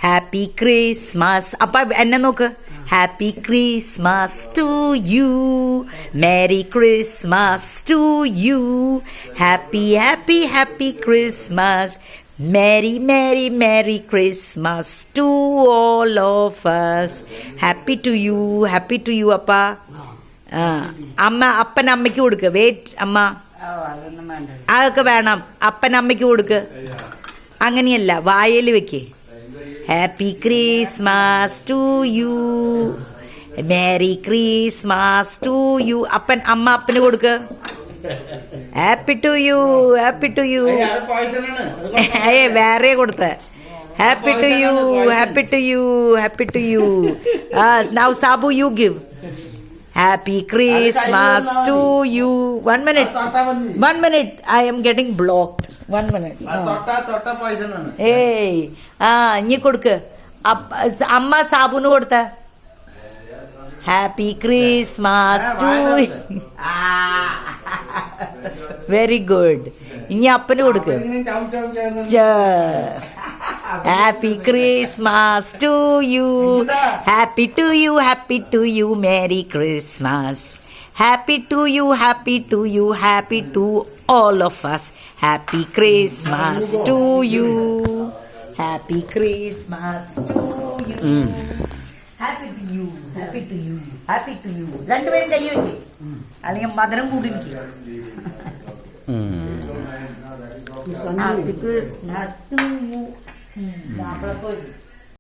Happy Christmas. അപ്പം എന്നെ നോക്ക്. Happy Christmas to you, merry Christmas to you, happy happy happy Christmas, merry merry merry Christmas to all of us. Happy to you, happy to you. അപ്പ അമ്മ അപ്പൻ അമ്മയ്ക്ക് കൊടുക്ക്. Wait അമ്മ, അതൊക്കെ വേണം. അപ്പൻ അമ്മയ്ക്ക് കൊടുക്ക്. അങ്ങനെയല്ല, വായയിൽ വെക്ക്. Happy Christmas to you, merry Christmas to you. അപ്പൻ അമ്മ അപ്പന് കൊടുക്ക്. Happy to you, happy to you. വേറെ കൊടുത്ത. Happy to you, happy to you, happy to you. Now Sabu you give. Happy Christmas to you. 1 minute. 1 minute. I am getting blocked. 1 minute. Hey. ഇനി കൊടുക്ക്. അമ്മ സാബുന് കൊടുത്ത. Happy Christmas to you. Very good. ഇനി അപ്പന് കൊടുക്ക്. Happy Christmas to you. Happy to you, happy to you, Merry Christmas. Happy to you, happy to you, happy to all of us. Happy Christmas to you. Happy Christmas to you. Happy to you, happy to you, happy to you. രണ്ടുപേരും കൈ വെക്ക്. അല്ലെങ്കിൽ മധുരം കൂടി വെക്ക്. Happy Christmas to you.